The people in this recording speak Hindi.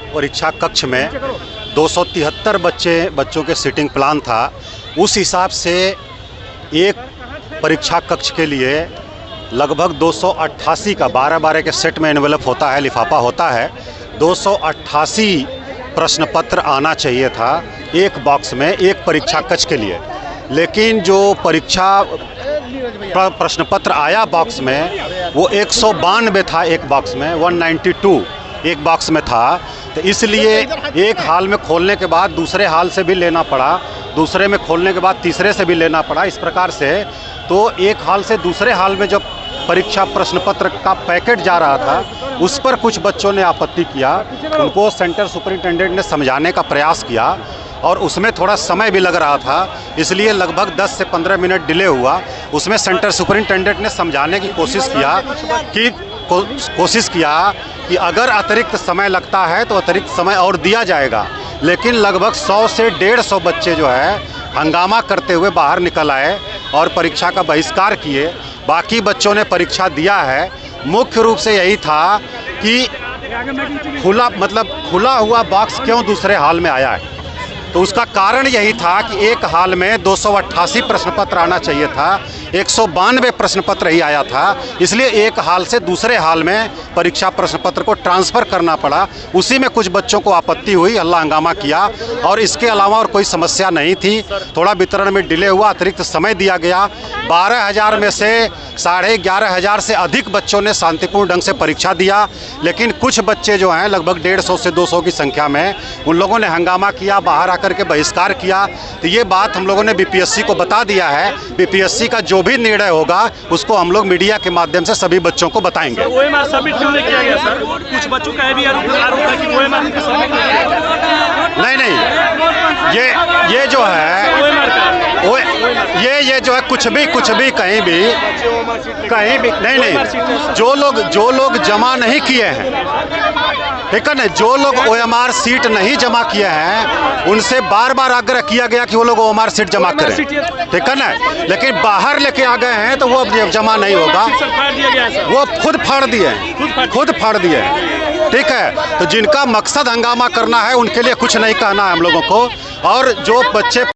परीक्षा कक्ष में 273 बच्चों के सीटिंग प्लान था। उस हिसाब से एक परीक्षा कक्ष के लिए लगभग 288 का 12-12 के सेट में एनवेलप होता है, लिफाफा होता है। 288 प्रश्न पत्र आना चाहिए था एक बॉक्स में एक परीक्षा कक्ष के लिए, लेकिन जो परीक्षा प्रश्न पत्र आया बॉक्स में वो 192 था एक बॉक्स में, 192 एक बॉक्स में था। तो इसलिए एक हाल में खोलने के बाद दूसरे हाल से भी लेना पड़ा, दूसरे में खोलने के बाद तीसरे से भी लेना पड़ा। इस प्रकार से तो एक हाल से दूसरे हाल में जब परीक्षा प्रश्न पत्र का पैकेट जा रहा था उस पर कुछ बच्चों ने आपत्ति किया। उनको सेंटर सुपरिटेंडेंट ने समझाने का प्रयास किया और उसमें थोड़ा समय भी लग रहा था, इसलिए लगभग 10 से 15 मिनट डिले हुआ। उसमें सेंटर सुपरिटेंडेंट ने समझाने की कोशिश किया कि अगर अतिरिक्त समय लगता है तो अतिरिक्त समय और दिया जाएगा, लेकिन लगभग 100 से 150 बच्चे जो है हंगामा करते हुए बाहर निकल आए और परीक्षा का बहिष्कार किए। बाकी बच्चों ने परीक्षा दिया है। मुख्य रूप से यही था कि खुला हुआ बॉक्स क्यों दूसरे हाल में आया है, तो उसका कारण यही था कि एक हाल में 288 प्रश्न पत्र आना चाहिए था, 192 प्रश्न पत्र ही आया था, इसलिए एक हाल से दूसरे हाल में परीक्षा प्रश्न पत्र को ट्रांसफ़र करना पड़ा। उसी में कुछ बच्चों को आपत्ति हुई, हल्ला हंगामा किया, और इसके अलावा और कोई समस्या नहीं थी। थोड़ा वितरण में डिले हुआ, अतिरिक्त समय दिया गया। 12,000 में से 11,500 से अधिक बच्चों ने शांतिपूर्ण ढंग से परीक्षा दिया, लेकिन कुछ बच्चे जो हैं लगभग 150 से 200 की संख्या में, उन लोगों ने हंगामा किया, बाहर आकर के बहिष्कार किया। तो ये बात हम लोगों ने बीपीएससी को बता दिया है। बीपीएससी का जो भी निर्णय होगा उसको हम लोग मीडिया के माध्यम से सभी बच्चों को बताएंगे। ओएमआर सबमिट क्यों नहीं किया गया सर? कुछ बच्चों का भी आरोप है कि ओएमआर सबमिट नहीं किया गया। नहीं, ये जो है ये जो है कुछ भी कहीं भी नहीं, जो लोग जमा नहीं किए हैं, ठीक है ना, जो लोग ओएमआर सीट नहीं जमा किए हैं उनसे बार बार आग्रह किया गया कि वो लोग ओएमआर सीट जमा करें, ठीक है ना, लेकिन बाहर लेके आ गए हैं तो वो अब जमा नहीं होगा। वो खुद फाड़ दिए, ठीक है। तो जिनका मकसद हंगामा करना है उनके लिए कुछ नहीं कहना है हम लोगों को। और जो बच्चे